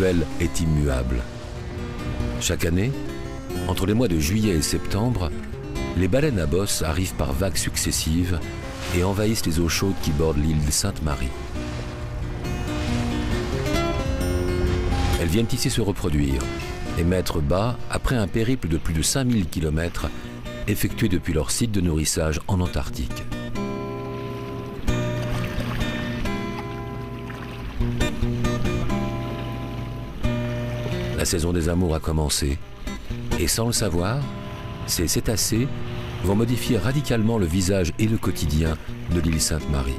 actuelle est immuable. Chaque année, entre les mois de juillet et septembre, les baleines à bosse arrivent par vagues successives et envahissent les eaux chaudes qui bordent l'île de Sainte-Marie. Elles viennent ici se reproduire et mettre bas après un périple de plus de 5000 km effectué depuis leur site de nourrissage en Antarctique. La saison des amours a commencé et sans le savoir, ces cétacés vont modifier radicalement le visage et le quotidien de l'île Sainte-Marie.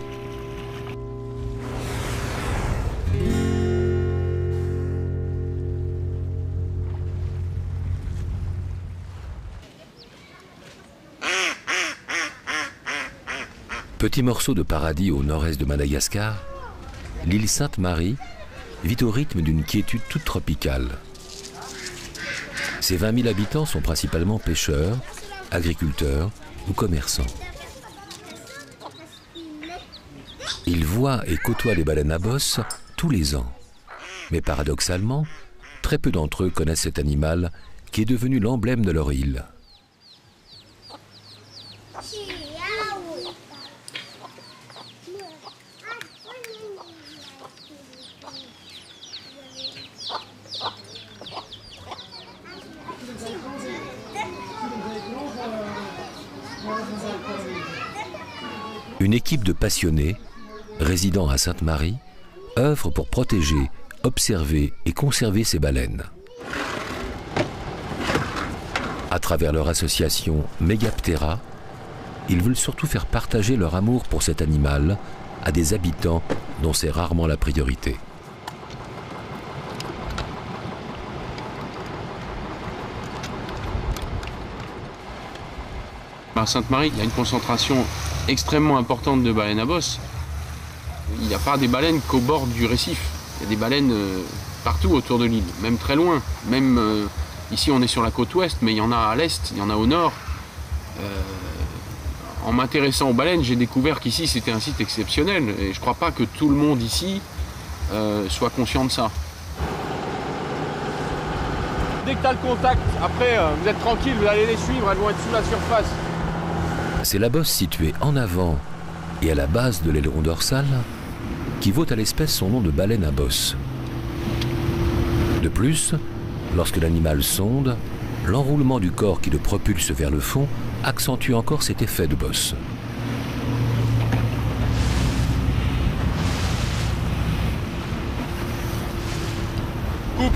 Petit morceau de paradis au nord-est de Madagascar, l'île Sainte-Marie vit au rythme d'une quiétude toute tropicale. Ses 20 000 habitants sont principalement pêcheurs, agriculteurs ou commerçants. Ils voient et côtoient les baleines à bosse tous les ans. Mais paradoxalement, très peu d'entre eux connaissent cet animal qui est devenu l'emblème de leur île. Une équipe de passionnés, résidant à Sainte-Marie, œuvre pour protéger, observer et conserver ces baleines. À travers leur association Megaptera, ils veulent surtout faire partager leur amour pour cet animal à des habitants dont c'est rarement la priorité. À Sainte-Marie, il y a une concentration extrêmement importante de baleines à bosse. Il n'y a pas des baleines qu'au bord du récif. Il y a des baleines partout autour de l'île, même très loin. Même ici, on est sur la côte ouest, mais il y en a à l'est, il y en a au nord. En m'intéressant aux baleines, j'ai découvert qu'ici, c'était un site exceptionnel. Et je ne crois pas que tout le monde ici soit conscient de ça. Dès que tu as le contact, après, vous êtes tranquille, vous allez les suivre, elles vont être sous la surface. C'est la bosse située en avant et à la base de l'aileron dorsal qui vaut à l'espèce son nom de baleine à bosse. De plus, lorsque l'animal sonde, l'enroulement du corps qui le propulse vers le fond accentue encore cet effet de bosse. Coupe.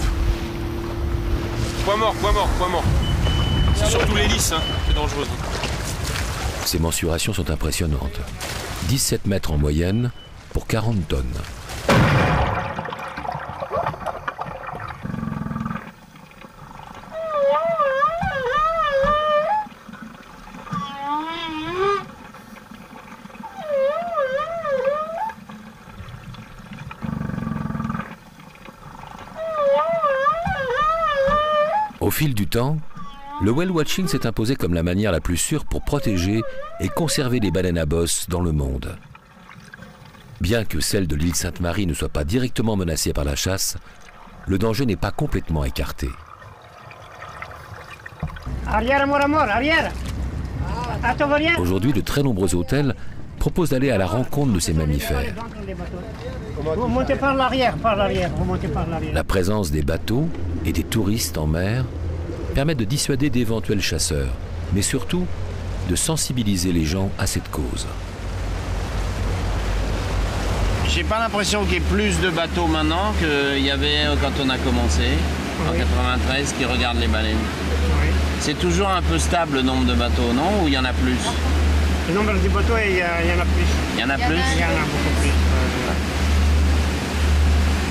Point mort, point mort, point mort. C'est surtout l'hélice, hein, c'est dangereux. Ces mensurations sont impressionnantes. 17 mètres en moyenne pour 40 tonnes. Au fil du temps, le whale watching s'est imposé comme la manière la plus sûre pour protéger et conserver les baleines à bosse dans le monde. Bien que celle de l'île Sainte-Marie ne soit pas directement menacée par la chasse, le danger n'est pas complètement écarté. Aujourd'hui, de très nombreux hôtels proposent d'aller à la rencontre de ces mammifères. Vous montez par l'arrière, vous montez par l'arrière. La présence des bateaux et des touristes en mer permettent de dissuader d'éventuels chasseurs, mais surtout de sensibiliser les gens à cette cause. J'ai pas l'impression qu'il y ait plus de bateaux maintenant qu'il y avait quand on a commencé, en 93, qui regardent les baleines. Oui. C'est toujours un peu stable le nombre de bateaux, non? Ou il y en a plus? Le nombre de bateaux, il y en a plus. Il y en a plus? Il y en a beaucoup plus.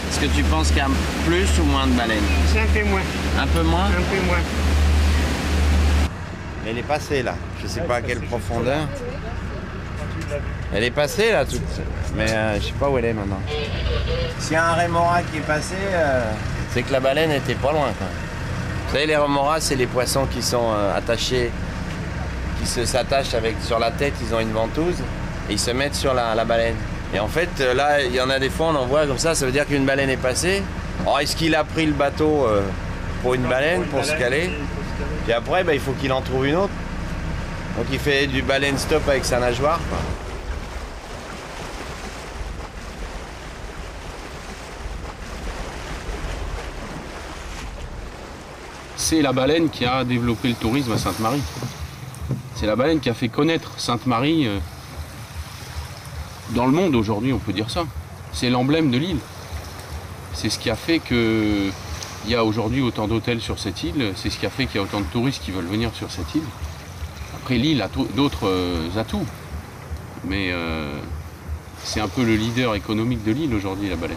Est-ce que tu penses qu'il y a plus ou moins de baleines? C'est un peu moins. Un peu moins? Un peu moins. Elle est passée là, je sais pas à quelle profondeur. Elle est passée là, toute. Mais je sais pas où elle est maintenant. S'il y a un rémora qui est passé, c'est que la baleine était pas loin quand même. Vous savez, les rémoras, c'est les poissons qui sont attachés, qui s'attachent sur la tête, ils ont une ventouse et ils se mettent sur la baleine. Et en fait, là, il y en a des fois, on en voit comme ça veut dire qu'une baleine est passée. Alors, est-ce qu'il a pris le bateau pour une baleine, pour se caler? Puis après, il faut qu'il en trouve une autre. Donc il fait du baleine stop avec sa nageoire, quoi. C'est la baleine qui a développé le tourisme à Sainte-Marie. C'est la baleine qui a fait connaître Sainte-Marie dans le monde aujourd'hui, on peut dire ça. C'est l'emblème de l'île. C'est ce qui a fait qu'il y a aujourd'hui autant d'hôtels sur cette île. C'est ce qui a fait qu'il y a autant de touristes qui veulent venir sur cette île. Après, l'île a d'autres atouts. Mais c'est un peu le leader économique de l'île aujourd'hui, la baleine.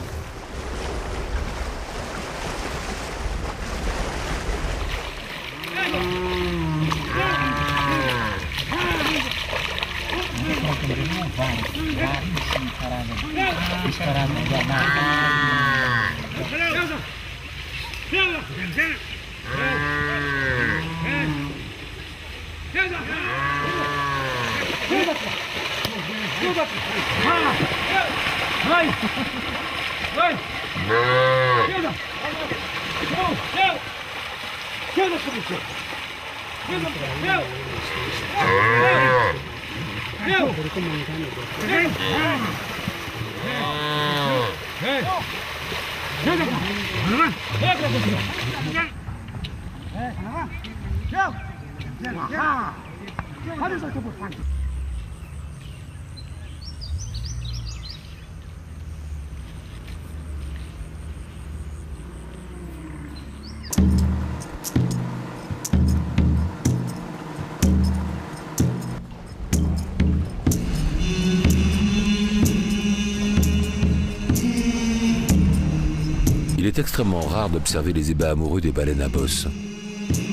Il est extrêmement rare d'observer les ébats amoureux des baleines à bosse,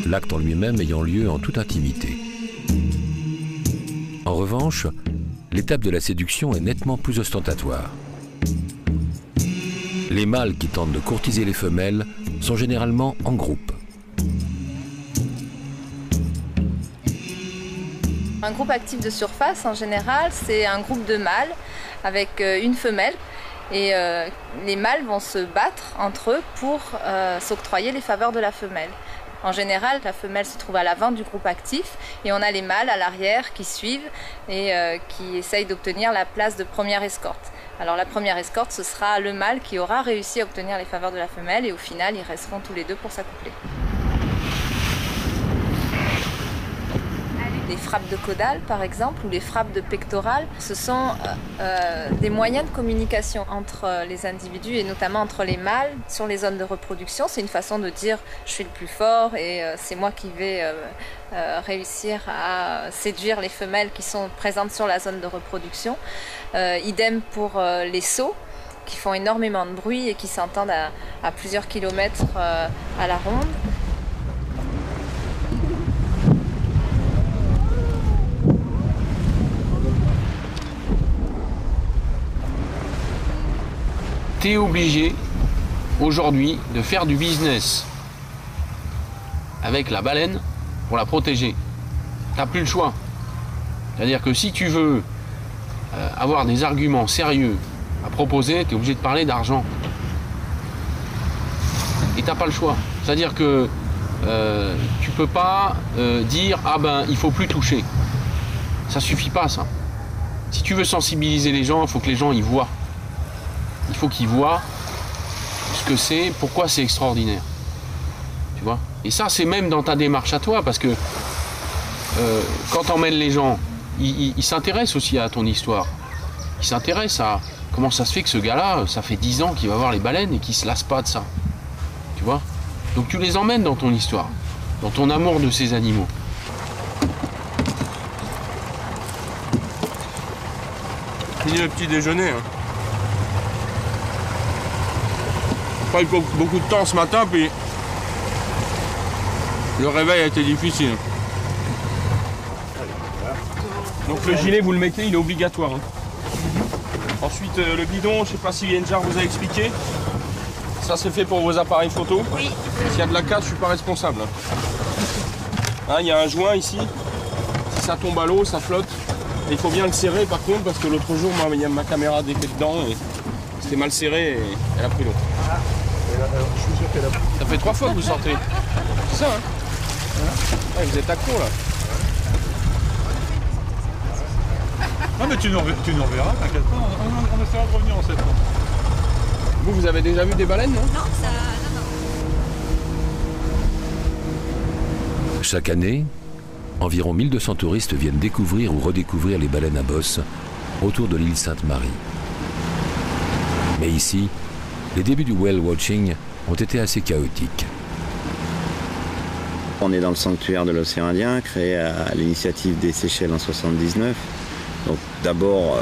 l'acte en lui-même ayant lieu en toute intimité. En revanche, l'étape de la séduction est nettement plus ostentatoire. Les mâles qui tentent de courtiser les femelles sont généralement en groupe. Un groupe actif de surface, en général, c'est un groupe de mâles avec une femelle. Et les mâles vont se battre entre eux pour s'octroyer les faveurs de la femelle. En général, la femelle se trouve à l'avant du groupe actif et on a les mâles à l'arrière qui suivent et qui essayent d'obtenir la place de première escorte. Alors la première escorte, ce sera le mâle qui aura réussi à obtenir les faveurs de la femelle et au final, ils resteront tous les deux pour s'accoupler. Les frappes de caudale, par exemple, ou les frappes de pectorales, ce sont des moyens de communication entre les individus et notamment entre les mâles sur les zones de reproduction. C'est une façon de dire « je suis le plus fort et c'est moi qui vais réussir à séduire les femelles qui sont présentes sur la zone de reproduction ». Idem pour les sauts, qui font énormément de bruit et qui s'entendent à plusieurs kilomètres à la ronde. Tu es obligé aujourd'hui de faire du business avec la baleine pour la protéger. Tu n'as plus le choix. C'est-à-dire que si tu veux avoir des arguments sérieux à proposer, tu es obligé de parler d'argent. Et tu n'as pas le choix. C'est-à-dire que tu ne peux pas dire « ah ben, il ne faut plus toucher ». Ça ne suffit pas, ça. Si tu veux sensibiliser les gens, il faut que les gens y voient. Il faut qu'ils voient ce que c'est, pourquoi c'est extraordinaire. Tu vois? Et ça, c'est même dans ta démarche à toi, parce que quand t'emmènes les gens, ils s'intéressent aussi à ton histoire. Ils s'intéressent à comment ça se fait que ce gars-là, ça fait 10 ans qu'il va voir les baleines et qu'il se lasse pas de ça. Tu vois? Donc tu les emmènes dans ton histoire, dans ton amour de ces animaux. Fini le petit déjeuner. Hein. Pas eu beaucoup de temps ce matin, puis le réveil a été difficile. Donc le gilet, vous le mettez, il est obligatoire. Hein. Ensuite, le bidon, je sais pas si Yenjar vous a expliqué. Ça, c'est fait pour vos appareils photo. Oui. S'il y a de la casse, je suis pas responsable. Hein, il y a un joint ici. Si ça tombe à l'eau, ça flotte. Et il faut bien le serrer par contre, parce que l'autre jour, ma caméra a défait dedans et c'était mal serré et elle a pris l'eau. je suis sûr qu'elle a... Ça fait 3 fois que vous sortez. C'est ça, hein ouais, vous êtes accro là. Non mais tu nous reverras, t'inquiète pas, on essaiera de revenir en septembre. Vous avez déjà vu des baleines, non? Non, ça... non. Chaque année, environ 1200 touristes viennent découvrir ou redécouvrir les baleines à bosse autour de l'île Sainte-Marie. Mais ici, les débuts du whale watching ont été assez chaotiques. On est dans le sanctuaire de l'océan Indien, créé à l'initiative des Seychelles en 1979. Donc d'abord,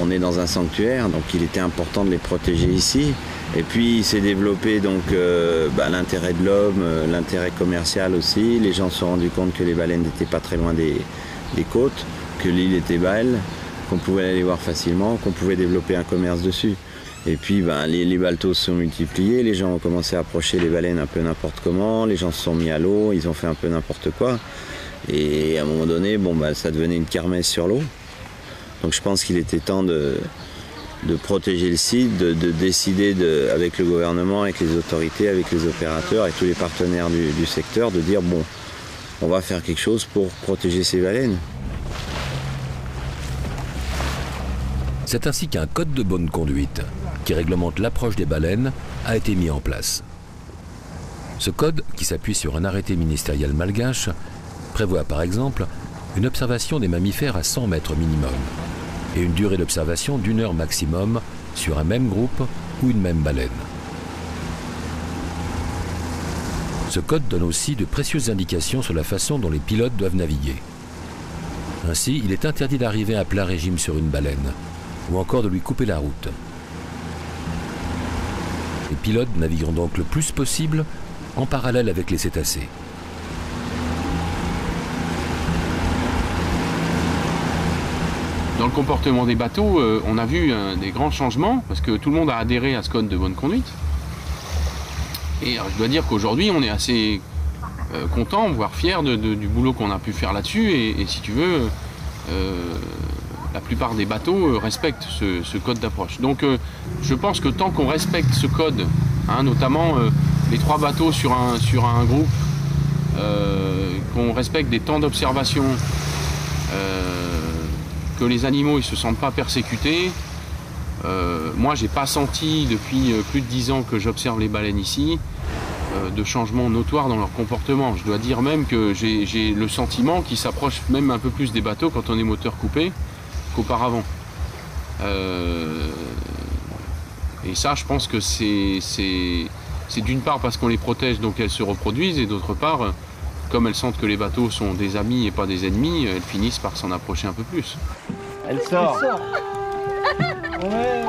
on est dans un sanctuaire, donc il était important de les protéger ici. Et puis il s'est développé donc l'intérêt de l'homme, l'intérêt commercial aussi. Les gens se sont rendus compte que les baleines n'étaient pas très loin des côtes, que l'île était belle, qu'on pouvait aller voir facilement, qu'on pouvait développer un commerce dessus. Et puis les baltos se sont multipliés, les gens ont commencé à approcher les baleines un peu n'importe comment, les gens se sont mis à l'eau, ils ont fait un peu n'importe quoi. Et à un moment donné, ça devenait une kermesse sur l'eau. Donc je pense qu'il était temps de protéger le site, de décider avec le gouvernement, avec les autorités, avec les opérateurs et tous les partenaires du secteur, de dire bon, on va faire quelque chose pour protéger ces baleines. C'est ainsi qu'un code de bonne conduite qui réglemente l'approche des baleines a été mis en place. Ce code, qui s'appuie sur un arrêté ministériel malgache, prévoit par exemple une observation des mammifères à 100 mètres minimum et une durée d'observation d'1 heure maximum sur un même groupe ou une même baleine. Ce code donne aussi de précieuses indications sur la façon dont les pilotes doivent naviguer. Ainsi, il est interdit d'arriver à plein régime sur une baleine ou encore de lui couper la route. Les pilotes navigueront donc le plus possible en parallèle avec les cétacés. Dans le comportement des bateaux, on a vu des grands changements parce que tout le monde a adhéré à ce code de bonne conduite. Et je dois dire qu'aujourd'hui, on est assez content, voire fier du boulot qu'on a pu faire là-dessus. Et si tu veux, la plupart des bateaux respectent ce code d'approche. Donc je pense que tant qu'on respecte ce code, notamment les 3 bateaux sur un groupe, qu'on respecte des temps d'observation, que les animaux ne se sentent pas persécutés. Moi, j'ai pas senti depuis plus de 10 ans que j'observe les baleines ici de changements notoires dans leur comportement. Je dois dire même que j'ai le sentiment qu'ils s'approchent même un peu plus des bateaux quand on est moteur coupé qu'auparavant. Et ça, je pense que c'est d'une part parce qu'on les protège, donc elles se reproduisent, et d'autre part, comme elles sentent que les bateaux sont des amis et pas des ennemis, elles finissent par s'en approcher un peu plus. Elle sort. Ouais.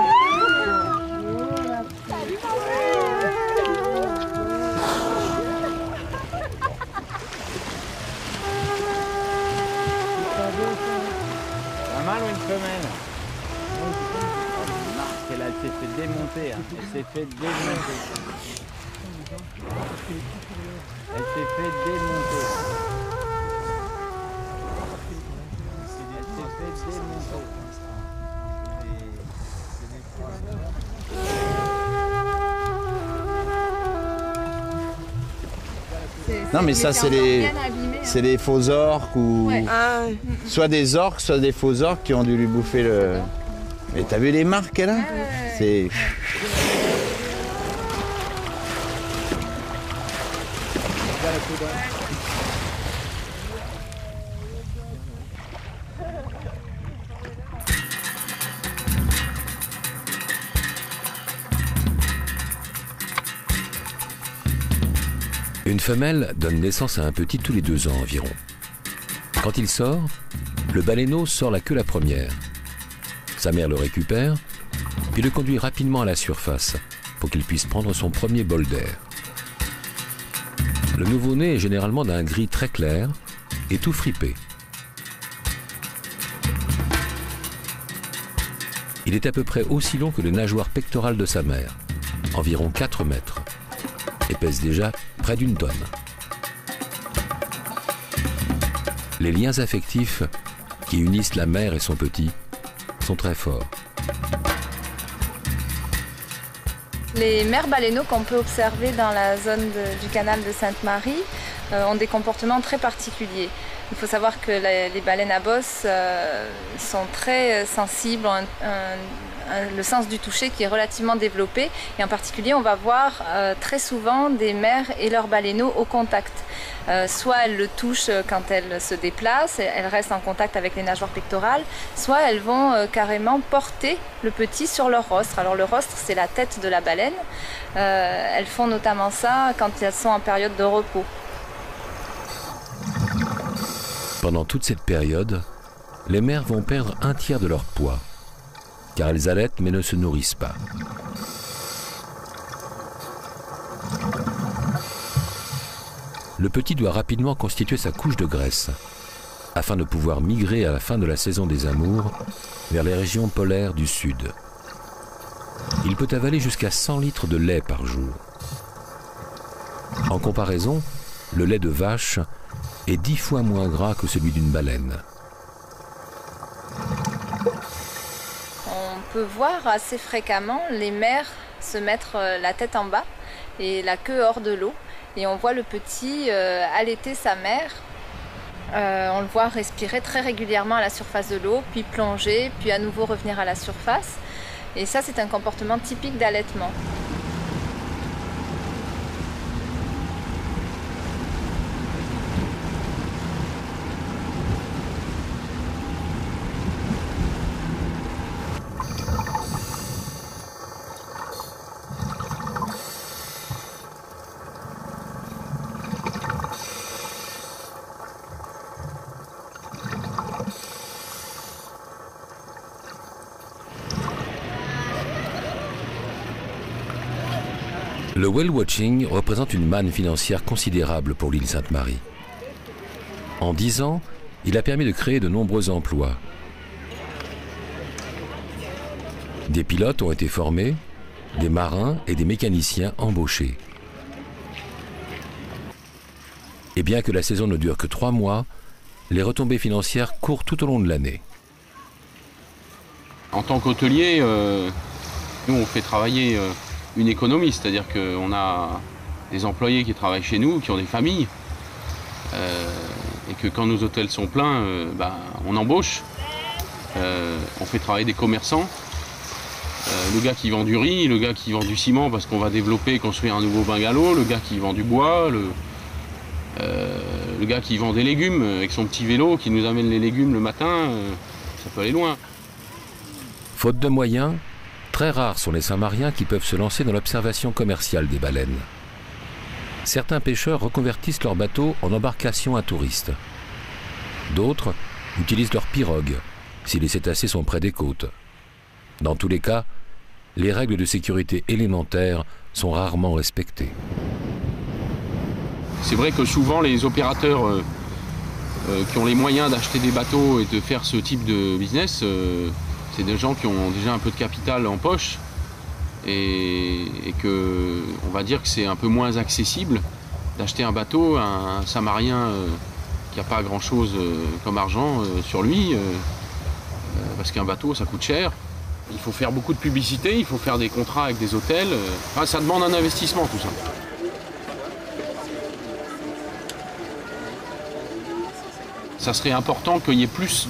Un mâle ou une femelle? Elle s'est fait démonter. Elle s'est fait démonter. Elle s'est fait démonter. Non mais ça c'est les faux orques ou soit des orques, soit des faux orques qui ont dû lui bouffer le... Mais t'as vu les marques qu'elle a? C'est... Une femelle donne naissance à un petit tous les 2 ans environ. Quand il sort, le baleineau sort la queue la première. Sa mère le récupère, puis le conduit rapidement à la surface pour qu'il puisse prendre son premier bol d'air. Le nouveau-né est généralement d'un gris très clair et tout fripé. Il est à peu près aussi long que le nageoire pectoral de sa mère, environ 4 mètres, et pèse déjà près d'1 tonne. Les liens affectifs qui unissent la mère et son petit sont très forts. Les mères baleineaux qu'on peut observer dans la zone du canal de Sainte-Marie ont des comportements très particuliers. Il faut savoir que les baleines à bosse sont très sensibles, ont le sens du toucher qui est relativement développé. Et en particulier, on va voir très souvent des mères et leurs baleineaux au contact. Soit elles le touchent quand elles se déplacent, elles restent en contact avec les nageoires pectorales, soit elles vont carrément porter le petit sur leur rostre. Alors le rostre, c'est la tête de la baleine. Elles font notamment ça quand elles sont en période de repos. Pendant toute cette période, les mères vont perdre un tiers de leur poids, car elles allaitent mais ne se nourrissent pas. Le petit doit rapidement constituer sa couche de graisse, afin de pouvoir migrer à la fin de la saison des amours vers les régions polaires du sud. Il peut avaler jusqu'à 100 litres de lait par jour. En comparaison, le lait de vache est 10 fois moins gras que celui d'une baleine. On peut voir assez fréquemment les mères se mettre la tête en bas et la queue hors de l'eau. Et on voit le petit allaiter sa mère. On le voit respirer très régulièrement à la surface de l'eau, puis plonger, puis à nouveau revenir à la surface. Et ça, c'est un comportement typique d'allaitement. Le whale watching représente une manne financière considérable pour l'île Sainte-Marie. En 10 ans, il a permis de créer de nombreux emplois. Des pilotes ont été formés, des marins et des mécaniciens embauchés. Et bien que la saison ne dure que 3 mois, les retombées financières courent tout au long de l'année. En tant qu'hôtelier, nous on fait travailler une économie, c'est-à-dire qu'on a des employés qui travaillent chez nous, qui ont des familles, et que quand nos hôtels sont pleins, on embauche. On fait travailler des commerçants, le gars qui vend du riz, le gars qui vend du ciment parce qu'on va développer et construire un nouveau bungalow, le gars qui vend du bois, le gars qui vend des légumes avec son petit vélo, qui nous amène les légumes le matin, ça peut aller loin. Faute de moyens, très rares sont les Saint-Mariens qui peuvent se lancer dans l'observation commerciale des baleines. Certains pêcheurs reconvertissent leurs bateaux en embarcations à touristes. D'autres utilisent leurs pirogues, si les cétacés sont près des côtes. Dans tous les cas, les règles de sécurité élémentaires sont rarement respectées. C'est vrai que souvent les opérateurs qui ont les moyens d'acheter des bateaux et de faire ce type de business, c'est des gens qui ont déjà un peu de capital en poche et que on va dire que c'est un peu moins accessible d'acheter un bateau à un Samarien qui n'a pas grand chose comme argent sur lui parce qu'un bateau ça coûte cher. Il faut faire beaucoup de publicité, il faut faire des contrats avec des hôtels. Enfin, ça demande un investissement tout ça. Ça serait important qu'il y ait plus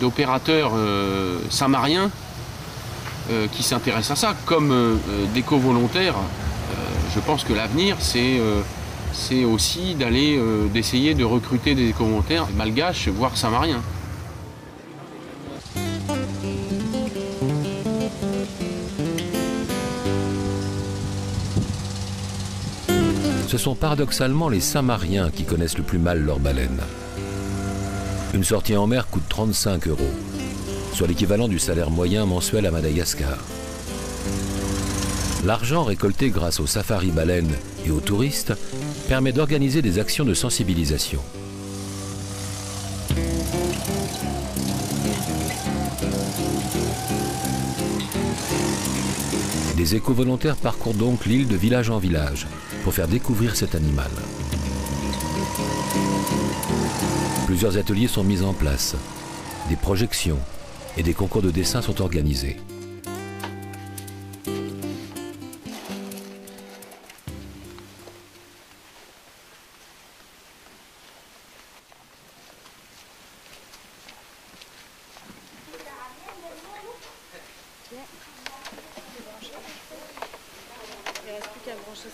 d'opérateurs samariens qui s'intéressent à ça, comme d'éco-volontaires. Je pense que l'avenir, c'est aussi d'essayer de recruter des éco-volontaires malgaches, voire samariens. Ce sont paradoxalement les Saint-Mariens qui connaissent le plus mal leurs baleines. Une sortie en mer coûte 35 €, soit l'équivalent du salaire moyen mensuel à Madagascar. L'argent récolté grâce aux safaris baleines et aux touristes permet d'organiser des actions de sensibilisation. Des éco-volontaires parcourent donc l'île de village en village pour faire découvrir cet animal. Plusieurs ateliers sont mis en place, des projections et des concours de dessin sont organisés.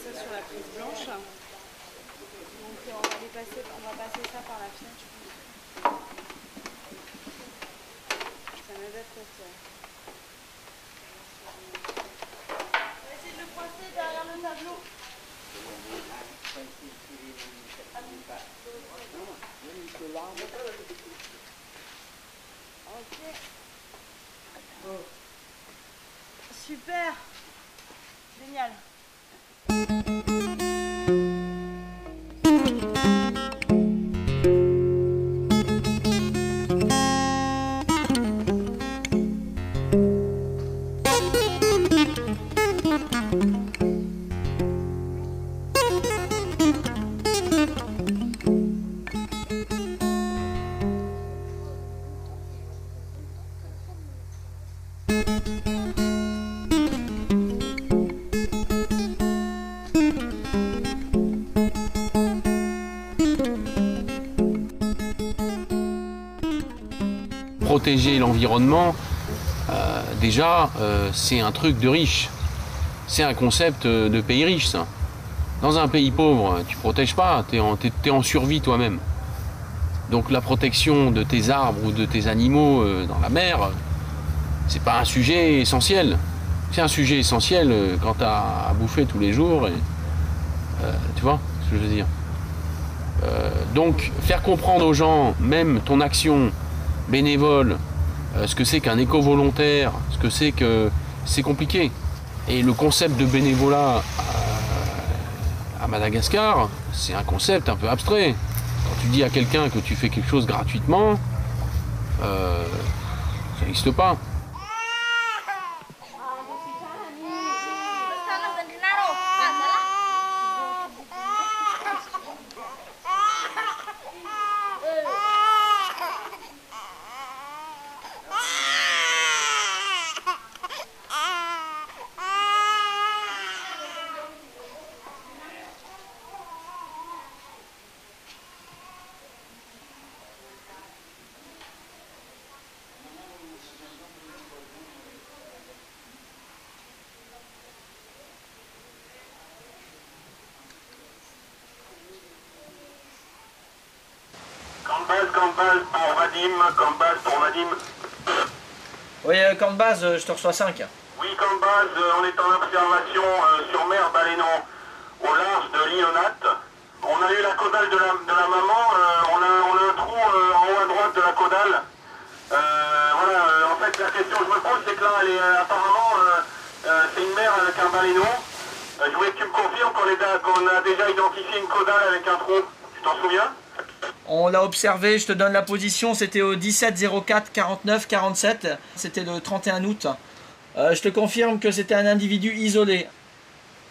ça sur la prise blanche. Donc on va passer ça par la fenêtre, je pense. Ça m'adapte. On va essayer de le coincer derrière le tableau. Ok. Super. Génial. Protéger l'environnement, déjà, c'est un truc de riche. C'est un concept de pays riche, ça. Dans un pays pauvre, tu protèges pas, t'es en survie toi-même. Donc la protection de tes arbres ou de tes animaux dans la mer, c'est pas un sujet essentiel. C'est un sujet essentiel quand tu as à bouffer tous les jours. Et, tu vois ce que je veux dire. Donc faire comprendre aux gens, même ton action bénévole, ce que c'est qu'un éco-volontaire, ce que c'est que c'est compliqué. Et le concept de bénévolat à Madagascar, c'est un concept un peu abstrait. Quand tu dis à quelqu'un que tu fais quelque chose gratuitement, ça n'existe pas. Camp base pour Vadim, camp base pour Vadim. Oui, camp de base, je te reçois 5. Oui, camp base, on est en observation sur mer Baleinon, au large de l'Ionat. On a eu la caudale de la maman, on a un trou en haut à droite de la caudale. Voilà, en fait la question que je me pose, c'est que là, elle est, apparemment, c'est une mer avec un baleineau. Je voulais que tu me confirmes qu'on a déjà identifié une caudale avec un trou. Tu t'en souviens? On l'a observé, je te donne la position, c'était au 17 04 49 47, c'était le 31 août. Je te confirme que c'était un individu isolé.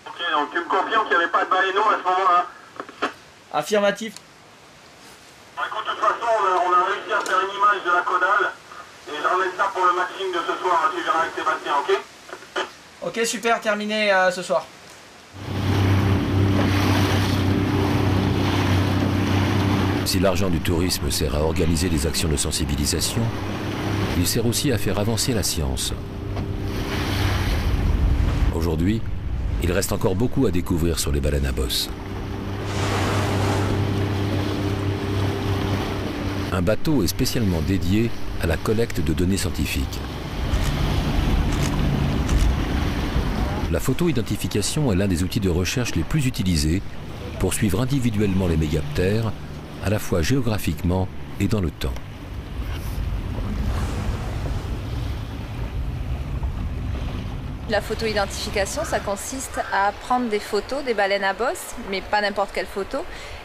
Ok, donc tu me confirmes qu'il n'y avait pas de baleineau à ce moment-là? Affirmatif. Écoute, de toute façon, on a réussi à faire une image de la caudale, et je ramène ça pour le matching de ce soir, tu verras avec Sébastien, ok? Ok, super, terminé ce soir. Si l'argent du tourisme sert à organiser des actions de sensibilisation, il sert aussi à faire avancer la science. Aujourd'hui, il reste encore beaucoup à découvrir sur les baleines à bosse. Un bateau est spécialement dédié à la collecte de données scientifiques. La photo-identification est l'un des outils de recherche les plus utilisés pour suivre individuellement les mégaptères, à la fois géographiquement et dans le temps. La photo-identification, ça consiste à prendre des photos des baleines à bosse, mais pas n'importe quelle photo.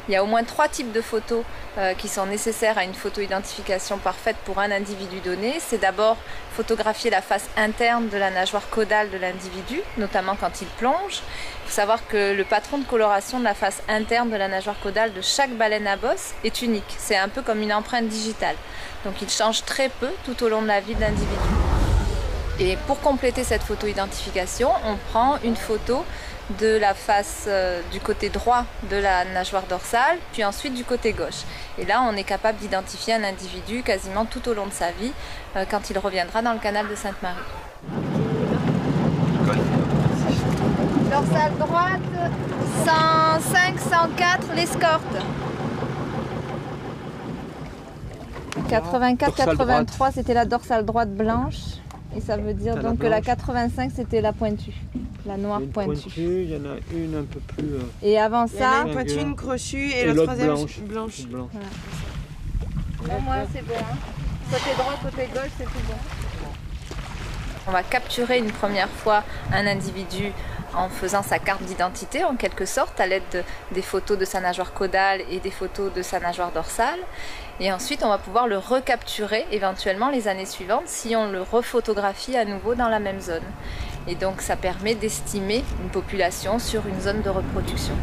Il y a au moins 3 types de photos qui sont nécessaires à une photo-identification parfaite pour un individu donné. C'est d'abord photographier la face interne de la nageoire caudale de l'individu, notamment quand il plonge. Il faut savoir que le patron de coloration de la face interne de la nageoire caudale de chaque baleine à bosse est unique. C'est un peu comme une empreinte digitale. Donc il change très peu tout au long de la vie de l'individu. Et pour compléter cette photo-identification, on prend une photo de la face du côté droit de la nageoire dorsale, puis ensuite du côté gauche. Et là, on est capable d'identifier un individu quasiment tout au long de sa vie, quand il reviendra dans le canal de Sainte-Marie. Non, Dorsale droite, 105, 104, l'escorte. 84, 83, c'était la dorsale droite blanche. Et ça veut dire donc que la 85, c'était la pointue. La noire pointue. Il y en a une un peu plus... Et avant ça... Il y en a une pointue, une crochue et la troisième blanche. Voilà. Bon, moi, c'est bon. Hein. Côté droit, côté gauche, c'est tout bon. On va capturer une première fois un individu en faisant sa carte d'identité en quelque sorte à l'aide des photos de sa nageoire caudale et des photos de sa nageoire dorsale. Et ensuite on va pouvoir le recapturer éventuellement les années suivantes si on le rephotographie à nouveau dans la même zone. Et donc ça permet d'estimer une population sur une zone de reproduction.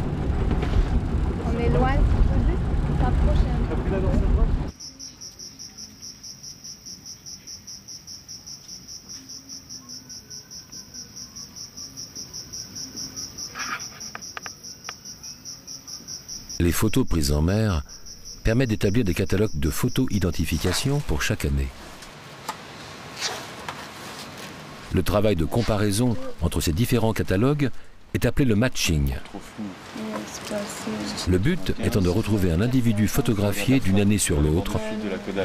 On est loin, on peut juste s'approcher un peu. Les photos prises en mer permettent d'établir des catalogues de photo-identification pour chaque année. Le travail de comparaison entre ces différents catalogues est appelé le matching. Le but étant de retrouver un individu photographié d'une année sur l'autre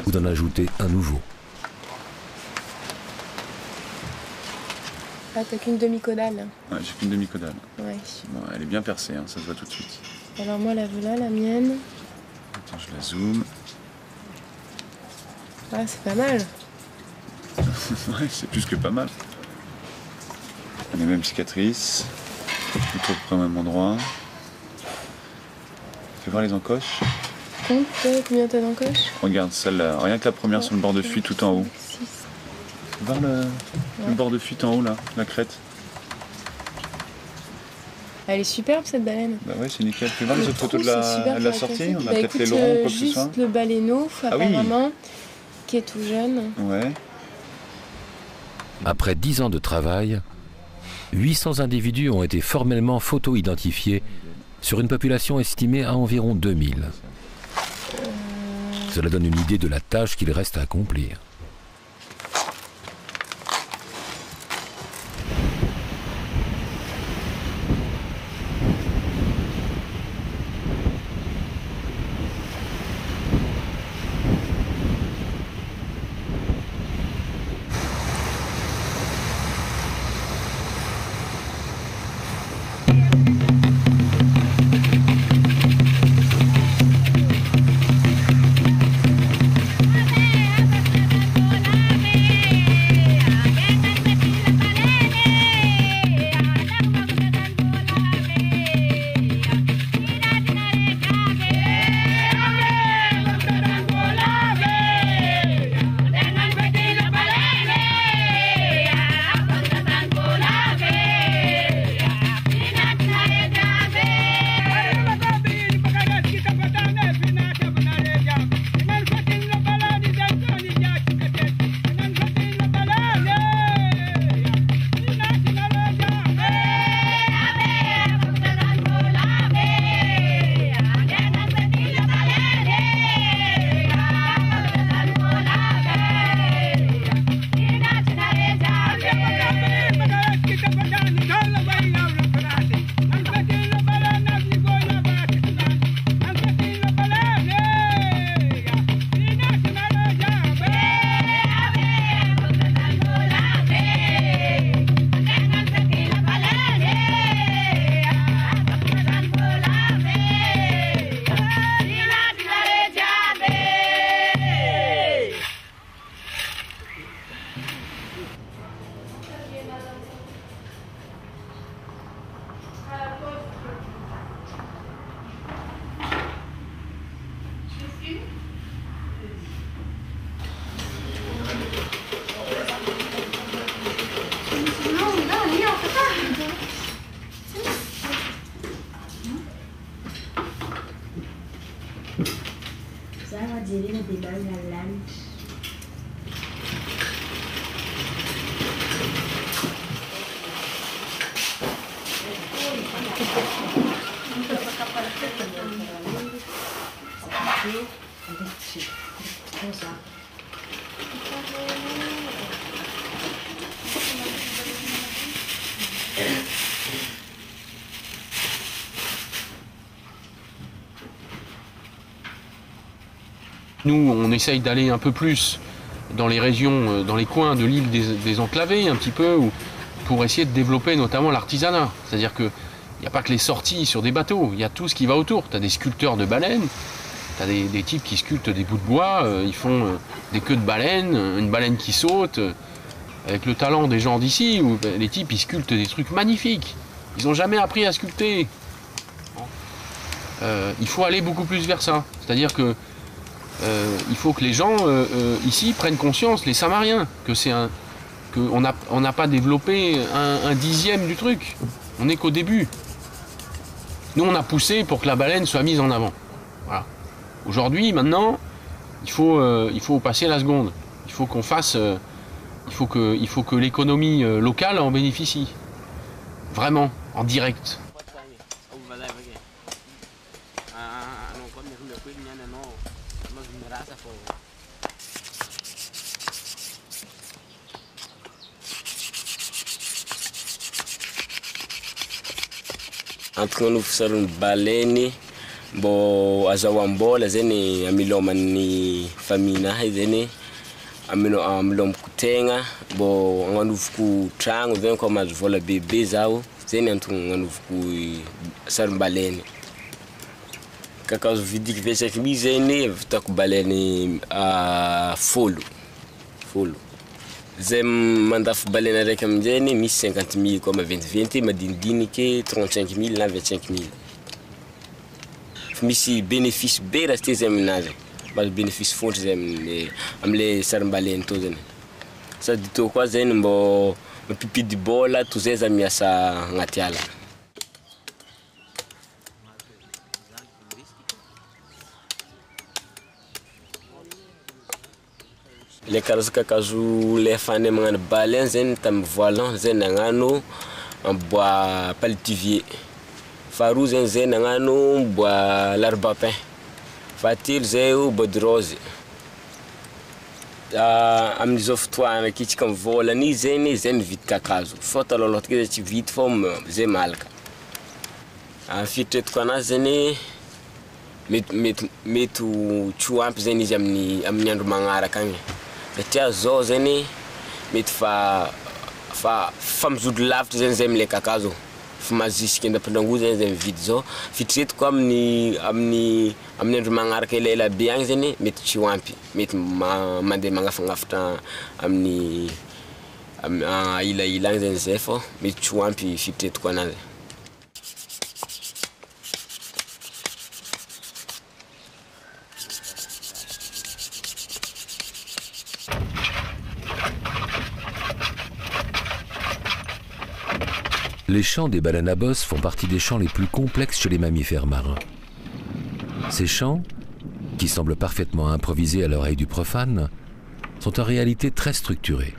ou d'en ajouter un nouveau. Ah, t'as qu'une demi-caudale. Ouais, j'ai qu'une demi-caudale. Ouais. Bon, elle est bien percée, hein, ça se voit tout de suite. Alors moi, la voilà, la mienne. Attends, je la zoome. Ah, c'est pas mal. Ouais, c'est plus que pas mal. Les mêmes cicatrices, tout au même endroit. Fais voir les encoches. Compte, combien t'as d'encoches? Regarde celle-là, rien que la première sur le bord de fuite tout en haut. Fais voir le bord de fuite en haut là, la crête. Elle est superbe cette baleine. Bah ouais, c'est nickel. Fais voir les autres photos de la sortie. On a peut-être les écoute, longs ou quoi que ce soit. juste le baleineau, apparemment, qui est tout jeune. Ouais. Après 10 ans de travail, 800 individus ont été formellement photo-identifiés sur une population estimée à environ 2000. Cela donne une idée de la tâche qu'il reste à accomplir. Nous, on essaye d'aller un peu plus dans les régions, dans les coins de l'île désenclavée, un petit peu, pour essayer de développer notamment l'artisanat. C'est-à-dire qu'il n'y a pas que les sorties sur des bateaux, il y a tout ce qui va autour. Tu as des sculpteurs de baleines, tu as des types qui sculptent des bouts de bois, ils font des queues de baleines, une baleine qui saute. Avec le talent des gens d'ici, où les types ils sculptent des trucs magnifiques. Ils n'ont jamais appris à sculpter. Il faut aller beaucoup plus vers ça. C'est-à-dire que il faut que les gens ici prennent conscience, les Samariens, qu'on n'a pas développé un dixième du truc. On n'est qu'au début. Nous, on a poussé pour que la baleine soit mise en avant. Voilà. Aujourd'hui, maintenant, il faut passer la seconde. Il faut qu'on fasse... il faut que l'économie locale en bénéficie. Vraiment, en direct. Antoko fisarony baleine mbo azahoam-bola zany amiloman'ny famille-nahy zany amilomako tegna mbo agnanovako tragno zany koa mahazo vola bebe zaho zany antoko agnanovako sarim-baleine. Kakazo vidiky 25 000 zany vitako baleine folo. Zay mandafo baleine araiky amin'izany misy 50 000 koa maventiventy, madinidiniky 35 000 na 25 000. Misy bénéfice be raha ty zay aminazy. Mahazo bénéfice fontry zay amile sarim-baleine to zany. Sady to koa zany mbo mpipidy bola to zay za miasa agnaty ala. Le karazan-kakazo le afahany magnano baleine zany tamin'ny voalan zay nagnano bois palitivier. Faharoa zay nagnano bois larbapin. Fahatelo zay bois de rose. Amin'izao fotoana akitsika mivolany zany vidy kakazo. Fa taloha lohatra tsy vidy fô zay malaka. Fitretiko anazy zany mety tsy ho ampy zany izy amin'ny andro magnaraka agny. Satria zao zany mety fa mizodo lavitra zany zay amile kakazo. Fa mazisika indapindrango zany mividy zao. Fitretiko amin'ny andro magnaraka elaela be agny zany mety tsy ho ampy. Mety mandeha magnafangafitra amin'ny ilaila agny zany zay fô mety tsy ho ampy fitretiko anazy. Les chants des baleines à bosse font partie des chants les plus complexes chez les mammifères marins. Ces chants, qui semblent parfaitement improvisés à l'oreille du profane, sont en réalité très structurés.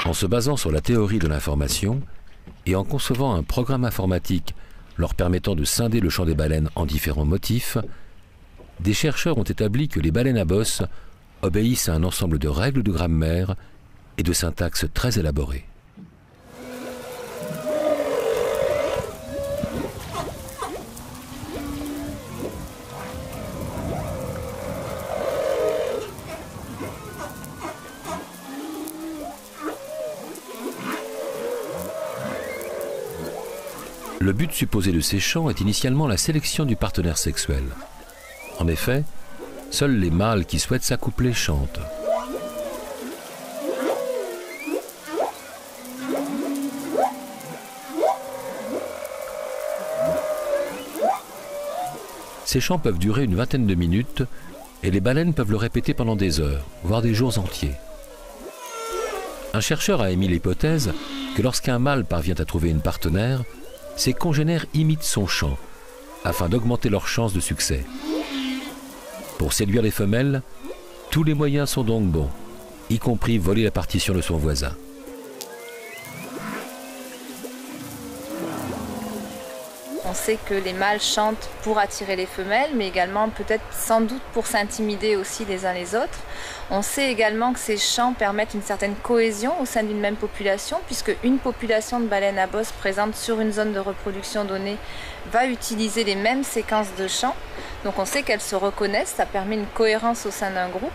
En se basant sur la théorie de l'information et en concevant un programme informatique leur permettant de scinder le chant des baleines en différents motifs, des chercheurs ont établi que les baleines à bosse obéissent à un ensemble de règles de grammaire et de syntaxe très élaborée. Le but supposé de ces chants est initialement la sélection du partenaire sexuel. En effet, seuls les mâles qui souhaitent s'accoupler chantent. Ces chants peuvent durer une vingtaine de minutes et les baleines peuvent le répéter pendant des heures, voire des jours entiers. Un chercheur a émis l'hypothèse que lorsqu'un mâle parvient à trouver une partenaire, ses congénères imitent son chant afin d'augmenter leurs chances de succès. Pour séduire les femelles, tous les moyens sont donc bons, y compris voler la partition de son voisin. On sait que les mâles chantent pour attirer les femelles, mais également peut-être sans doute pour s'intimider aussi les uns les autres. On sait également que ces chants permettent une certaine cohésion au sein d'une même population, puisque une population de baleines à bosse présente sur une zone de reproduction donnée va utiliser les mêmes séquences de chants. Donc on sait qu'elles se reconnaissent, ça permet une cohérence au sein d'un groupe.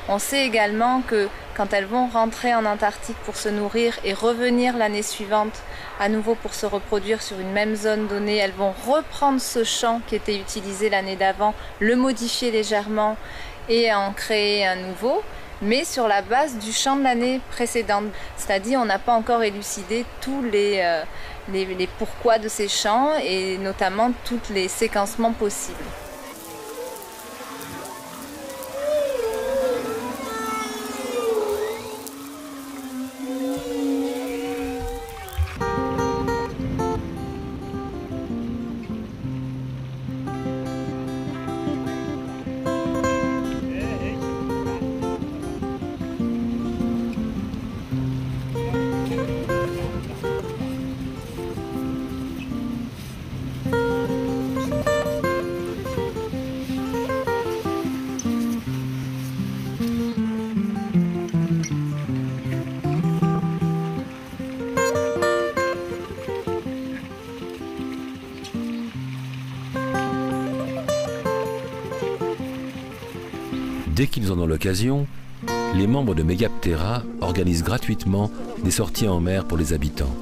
On sait également que quand elles vont rentrer en Antarctique pour se nourrir et revenir l'année suivante à nouveau pour se reproduire sur une même zone donnée, elles vont reprendre ce chant qui était utilisé l'année d'avant, le modifier légèrement et en créer un nouveau, mais sur la base du chant de l'année précédente. C'est-à-dire on n'a pas encore élucidé tous les pourquoi de ces chants et notamment tous les séquencements possibles. Dès qu'ils en ont l'occasion, les membres de Megaptera organisent gratuitement des sorties en mer pour les habitants.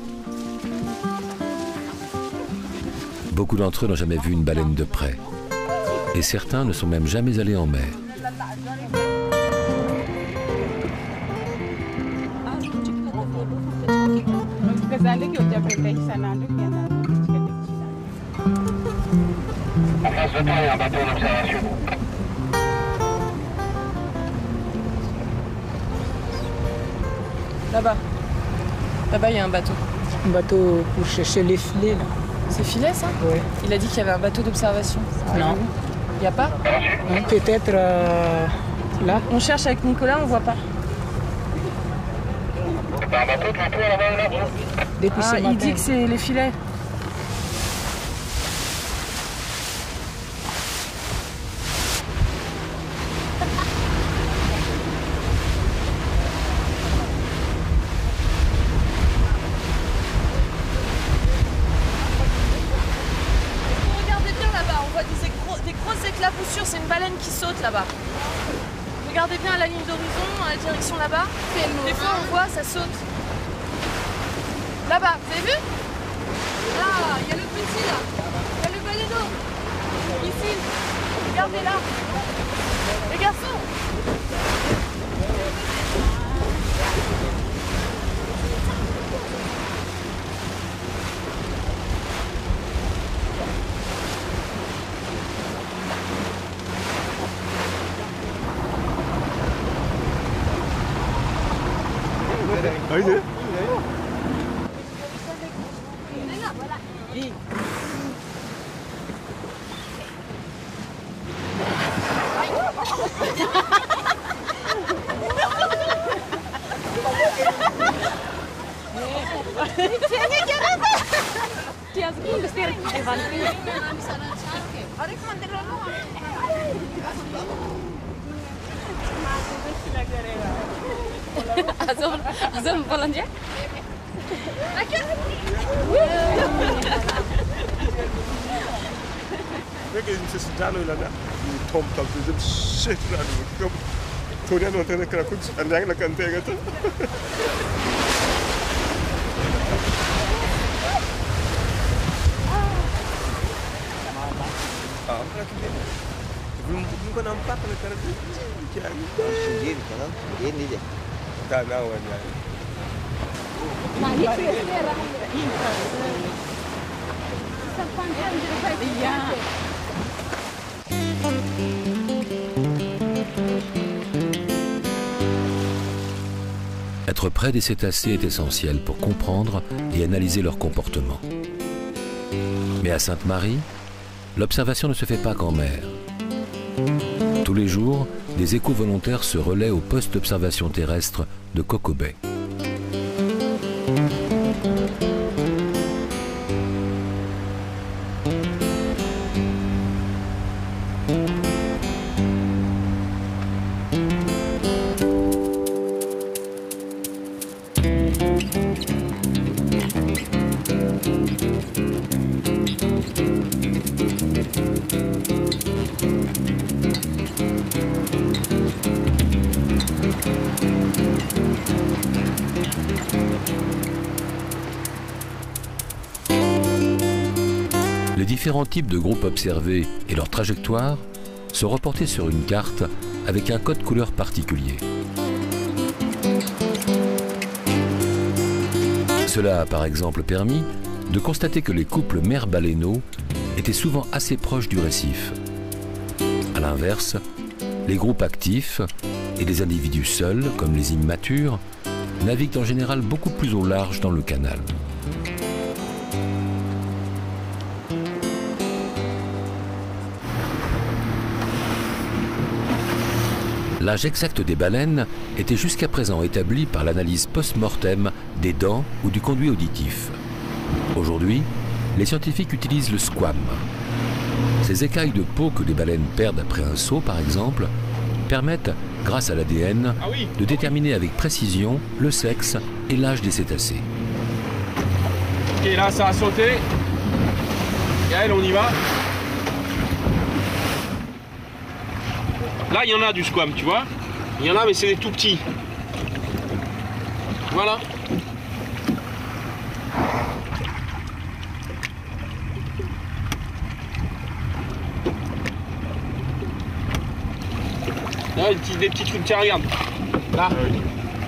Beaucoup d'entre eux n'ont jamais vu une baleine de près. Et certains ne sont même jamais allés en mer. En face de toi, il y a un bateau d'observation. Là-bas. Là-bas, il y a un bateau. Un bateau pour chercher les filets, là. C'est filet, ça? Oui. Il a dit qu'il y avait un bateau d'observation. Non. Il n'y a pas? Non, peut-être là. On cherche avec Nicolas, on voit pas. T'as un bateau, toi, là-bas, là? Depuis ce matin. Il dit que c'est les filets. C'est une baleine qui saute là-bas. Regardez bien à la ligne d'horizon, à la direction là-bas. Des fois on voit, ça saute. Là-bas, vous avez vu? Là, il y a le petit là. Il y a le baleineau. Ici. Regardez là. Les garçons. Haydi. Azul Polandia? Peki se dano la na tom tam de shit na no ko toria no tena kra ku andang la kan tega to Bukan nampak kalau cara sendiri kan ini je. Tak tahu kan. Être près des cétacés est essentiel pour comprendre et analyser leur comportement. Mais à Sainte-Marie, l'observation ne se fait pas qu'en mer. Tous les jours, des éco-volontaires se relaient au poste d'observation terrestre de Coco Bay. différents types de groupes observés et leur trajectoire sont reportés sur une carte avec un code couleur particulier. Cela a par exemple permis de constater que les couples mères-baleineaux étaient souvent assez proches du récif. A l'inverse, les groupes actifs et les individus seuls, comme les immatures, naviguent en général beaucoup plus au large dans le canal. L'âge exact des baleines était jusqu'à présent établi par l'analyse post-mortem des dents ou du conduit auditif. Aujourd'hui, les scientifiques utilisent le squame. Ces écailles de peau que les baleines perdent après un saut, par exemple, permettent, grâce à l'ADN, de déterminer avec précision le sexe et l'âge des cétacés. Ok, là ça a sauté. Gaël, on y va. Là, il y en a du squame, tu vois. Il y en a, mais c'est des tout petits. Voilà. Là, des petits trucs, tiens, regarde. Là.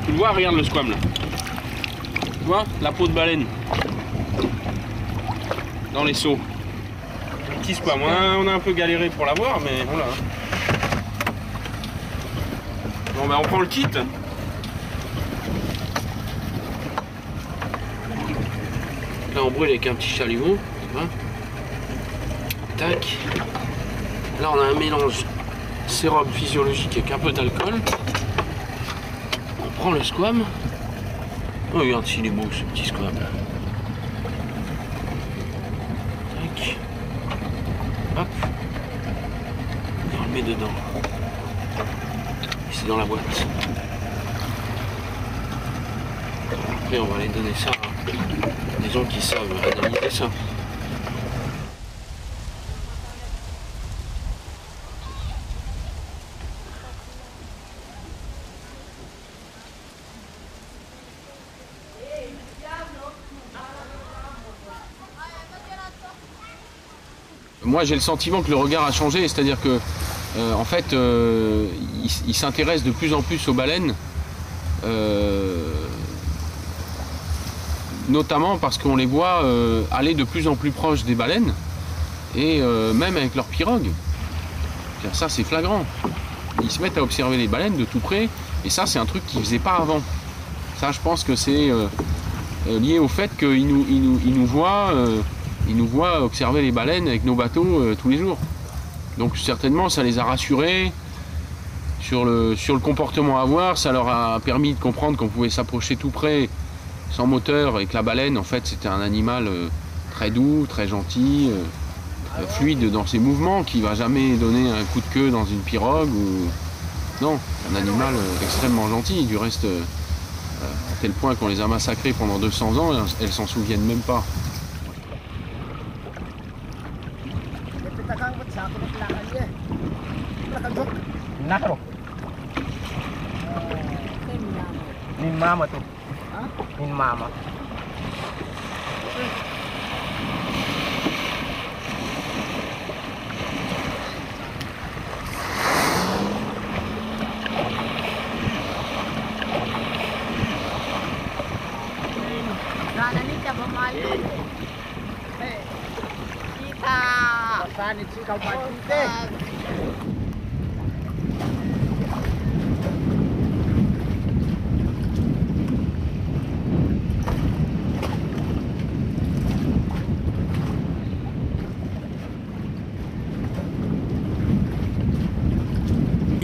Tu le vois, regarde le squame, là. Tu vois, la peau de baleine. Dans les seaux. Un petit squame. On a un peu galéré pour l'avoir, mais voilà. Bon ben on prend le kit. Là on brûle avec un petit chalumeau. Tac. Là on a un mélange sérum physiologique avec un peu d'alcool. On prend le squame. Oh regarde s'il est beau ce petit squame là. Tac. Hop. Et on le met dedans. C'est dans la boîte. Après on va aller donner ça à des gens qui savent analyser ça. Moi j'ai le sentiment que le regard a changé, c'est-à-dire que en fait, il s'intéresse de plus en plus aux baleines, notamment parce qu'on les voit aller de plus en plus proches des baleines, et même avec leurs pirogues. Ça, c'est flagrant. Ils se mettent à observer les baleines de tout près, et ça, c'est un truc qu'ils ne faisaient pas avant. Ça, je pense que c'est lié au fait qu'ils nous voient observer les baleines avec nos bateaux tous les jours. Donc certainement ça les a rassurés sur le comportement à avoir, ça leur a permis de comprendre qu'on pouvait s'approcher tout près sans moteur et que la baleine en fait c'était un animal très doux, très gentil, fluide dans ses mouvements, qui ne va jamais donner un coup de queue dans une pirogue ou... Non, un animal extrêmement gentil, du reste à tel point qu'on les a massacrés pendant 200 ans, elles s'en souviennent même pas. Nakro. Min mama tu. Min mama. Nani coba malu. Kita. Pasan itu kau mati.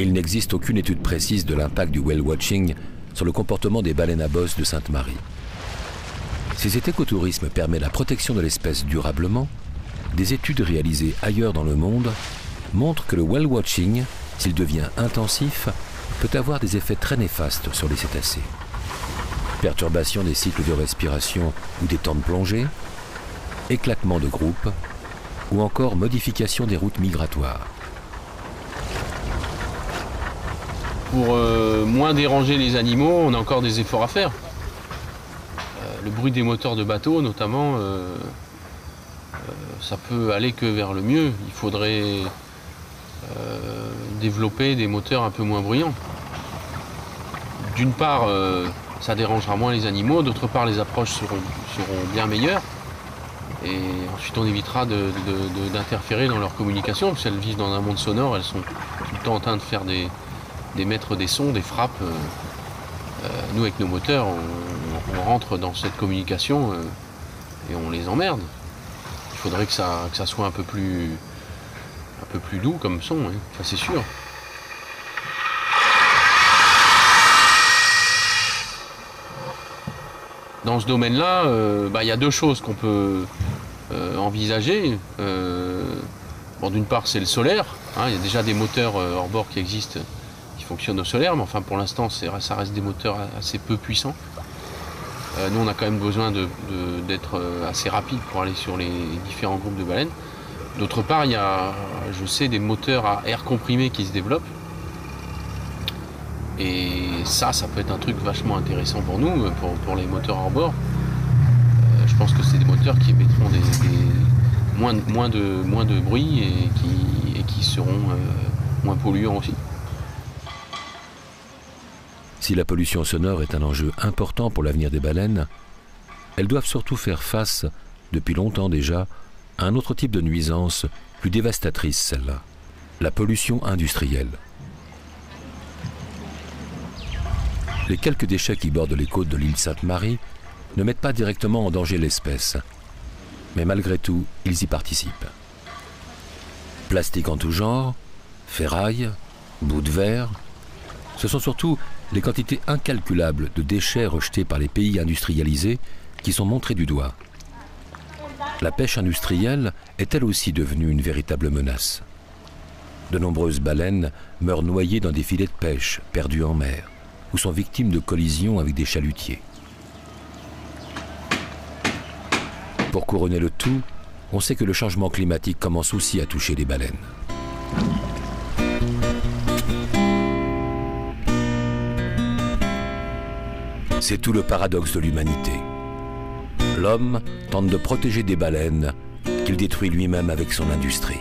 Il n'existe aucune étude précise de l'impact du whale watching sur le comportement des baleines à bosse de Sainte-Marie. Si cet écotourisme permet la protection de l'espèce durablement, des études réalisées ailleurs dans le monde montrent que le whale watching, s'il devient intensif, peut avoir des effets très néfastes sur les cétacés. Perturbation des cycles de respiration ou des temps de plongée, éclatement de groupe ou encore modification des routes migratoires. Pour moins déranger les animaux, on a encore des efforts à faire. Le bruit des moteurs de bateau, notamment, ça peut aller que vers le mieux. Il faudrait développer des moteurs un peu moins bruyants. D'une part, ça dérangera moins les animaux, d'autre part, les approches seront bien meilleures. Et ensuite, on évitera d'interférer dans leur communication, parce qu'elles vivent dans un monde sonore, elles sont tout le temps en train de faire d'émettre des sons, des frappes. Nous, avec nos moteurs, on rentre dans cette communication et on les emmerde. Il faudrait que ça soit un peu plus doux comme son, hein. Ça c'est sûr. Dans ce domaine-là, il y a deux choses qu'on peut envisager. D'une part, c'est le solaire. Hein, il y a déjà des moteurs hors bord qui existent, qui fonctionnent au solaire, mais enfin pour l'instant, ça reste des moteurs assez peu puissants. Nous, on a quand même besoin d'être assez rapide pour aller sur les différents groupes de baleines. D'autre part, il y a, je sais, des moteurs à air comprimé qui se développent. Et ça peut être un truc vachement intéressant pour nous, pour les moteurs hors bord. Je pense que c'est des moteurs qui émettront moins de bruit et qui seront moins polluants aussi. Si la pollution sonore est un enjeu important pour l'avenir des baleines, elles doivent surtout faire face, depuis longtemps déjà, à un autre type de nuisance, plus dévastatrice celle-là, la pollution industrielle. Les quelques déchets qui bordent les côtes de l'île Sainte-Marie ne mettent pas directement en danger l'espèce, mais malgré tout, ils y participent. Plastique en tout genre, ferraille, bouts de verre, ce sont surtout les quantités incalculables de déchets rejetés par les pays industrialisés qui sont montrés du doigt. La pêche industrielle est elle aussi devenue une véritable menace. De nombreuses baleines meurent noyées dans des filets de pêche perdus en mer ou sont victimes de collisions avec des chalutiers. Pour couronner le tout, on sait que le changement climatique commence aussi à toucher les baleines. C'est tout le paradoxe de l'humanité. L'homme tente de protéger des baleines qu'il détruit lui-même avec son industrie.